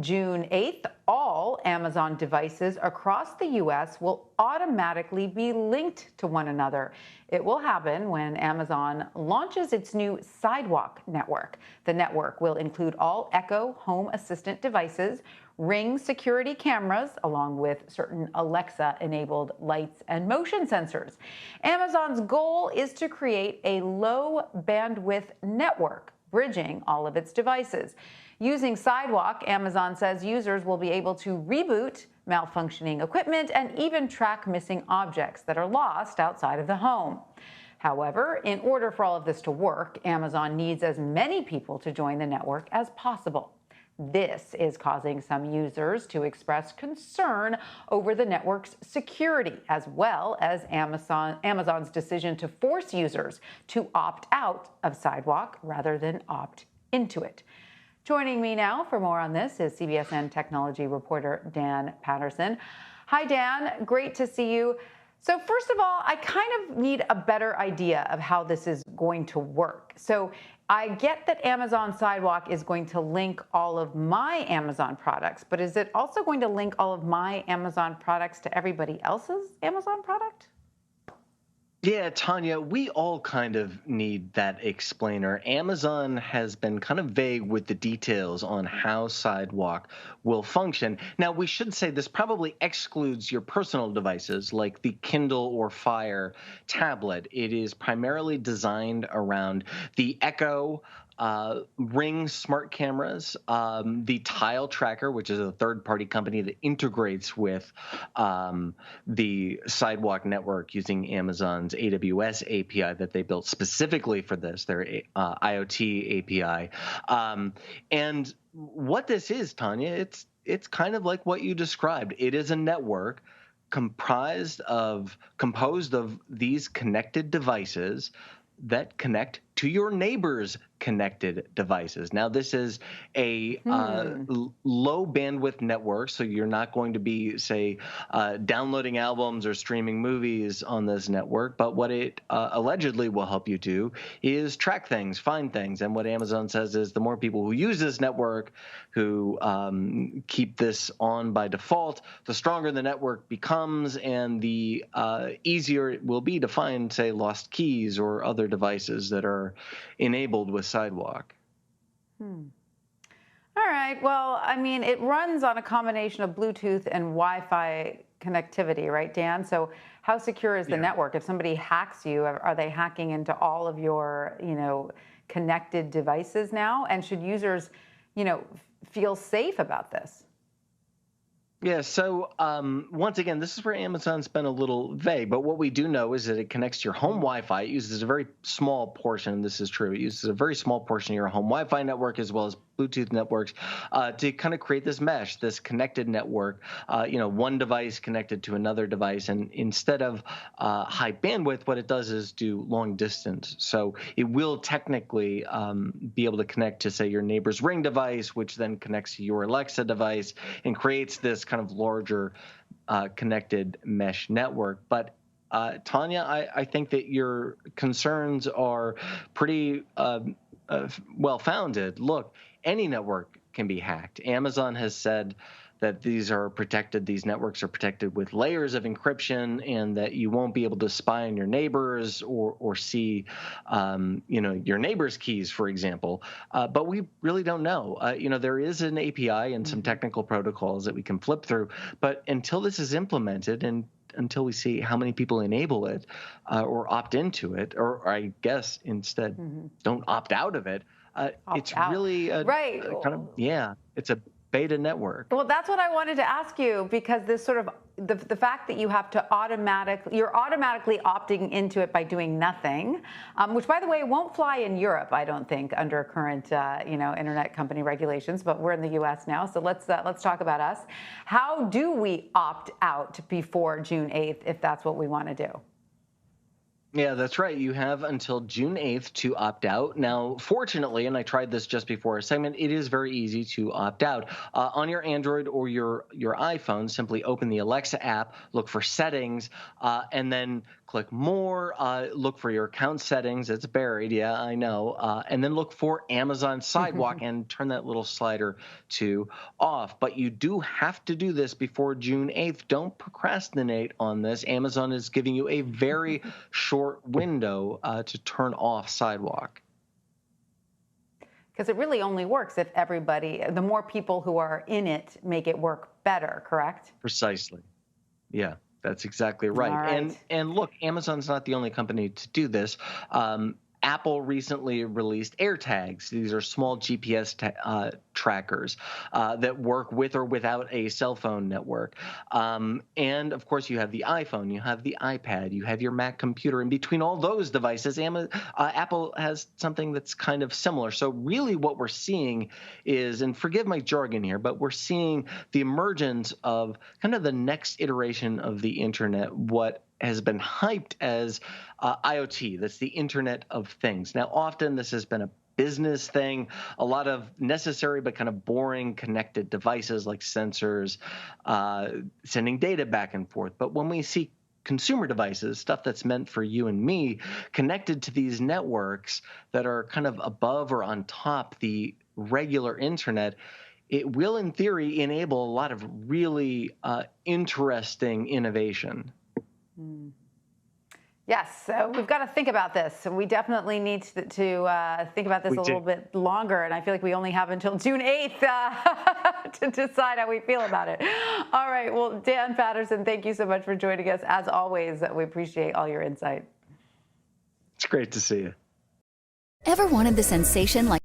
June 8th, all Amazon devices across the U.S. will automatically be linked to one another. It will happen when Amazon launches its new Sidewalk network. The network will include all Echo Home Assistant devices, Ring security cameras, along with certain Alexa-enabled lights and motion sensors. Amazon's goal is to create a low-bandwidth network, bridging all of its devices. Using Sidewalk, Amazon says users will be able to reboot malfunctioning equipment and even track missing objects that are lost outside of the home. However, in order for all of this to work, Amazon needs as many people to join the network as possible. This is causing some users to express concern over the network's security, as well as Amazon's decision to force users to opt out of Sidewalk rather than opt into it. Joining me now for more on this is CBSN technology reporter Dan Patterson. Hi, Dan. Great to see you. So first of all, I kind of need a better idea of how this is going to work. So I get that Amazon Sidewalk is going to link all of my Amazon products, but is it also going to link all of my Amazon products to everybody else's Amazon product? Yeah, Tanya, we all kind of need that explainer. Amazon has been kind of vague with the details on how Sidewalk will function. Now, we should say this probably excludes your personal devices like the Kindle or Fire tablet. It is primarily designed around the Echo, Ring smart cameras, the Tile Tracker, which is a third-party company that integrates with the Sidewalk network using Amazon's AWS API that they built specifically for this, their IoT API. And what this is, Tanya, it's kind of like what you described. It is a network composed of these connected devices that connect to your neighbor's connected devices. Now, this is a low bandwidth network, so you're not going to be, say, downloading albums or streaming movies on this network. But what it allegedly will help you do is track things, find things. And what Amazon says is the more people who use this network, who keep this on by default, the stronger the network becomes and the easier it will be to find, say, lost keys or other devices that are enabled with Sidewalk. All right. Well, I mean, it runs on a combination of Bluetooth and Wi-Fi connectivity, right, Dan? So how secure is the network? If somebody hacks you, are they hacking into all of your, connected devices now? And should users, feel safe about this? Yeah, so once again, this is where Amazon's been a little vague, but what we do know is that it connects to your home Wi-Fi. It uses a very small portion, this is true, it uses a very small portion of your home Wi-Fi network as well as Bluetooth networks to kind of create this mesh, this connected network, one device connected to another device. And instead of high bandwidth, what it does is do long distance. So it will technically be able to connect to, say, your neighbor's Ring device, which then connects to your Alexa device and creates this kind of larger connected mesh network. But Tanya, I think that your concerns are pretty well-founded. Look, any network can be hacked. Amazon has said that these networks are protected with layers of encryption, and that you won't be able to spy on your neighbors or see, your neighbor's keys, for example. But we really don't know. There is an API and some technical protocols that we can flip through, but until this is implemented and until we see how many people enable it or opt into it, or I guess instead don't opt out of it, it's really it's a beta network. Well, that's what I wanted to ask you, because this sort of the fact that you have to you're automatically opting into it by doing nothing, which, by the way, won't fly in Europe, I don't think, under current internet company regulations. But we're in the U.S. now, so let's talk about us. How do we opt out before June 8th if that's what we want to do? Yeah, that's right. You have until June 8th to opt out. Now, fortunately, and I tried this just before our segment, it is very easy to opt out. On your Android or your iPhone, simply open the Alexa app, look for settings, and then click more. Look for your account settings. It's buried. Yeah, I know. And then look for Amazon Sidewalk and turn that little slider to off. But you do have to do this before June 8th. Don't procrastinate on this. Amazon is giving you a very short window to turn off Sidewalk. Because it really only works if everybody, the more people who are in it make it work better, correct? Precisely. Yeah, that's exactly All right. right. And look, Amazon's not the only company to do this. Apple recently released AirTags. These are small GPS trackers that work with or without a cell phone network. And of course, you have the iPhone, you have the iPad, you have your Mac computer. And between all those devices, Apple has something that's kind of similar. So really, what we're seeing is, and forgive my jargon here, but we're seeing the emergence of kind of the next iteration of the internet, what has been hyped as IoT. That's the Internet of Things. Now, often this has been a business thing, a lot of necessary but kind of boring connected devices like sensors, sending data back and forth. But when we see consumer devices, stuff that's meant for you and me, connected to these networks that are kind of above or on top the regular internet, it will, in theory, enable a lot of really interesting innovation. Yes, so we've got to think about this. We definitely need to think about this We a little do. bit longer, and I feel like we only have until June 8th to decide how we feel about it. All right, well, Dan Patterson, thank you so much for joining us. As always, we appreciate all your insight. It's great to see you. Ever wanted the sensation like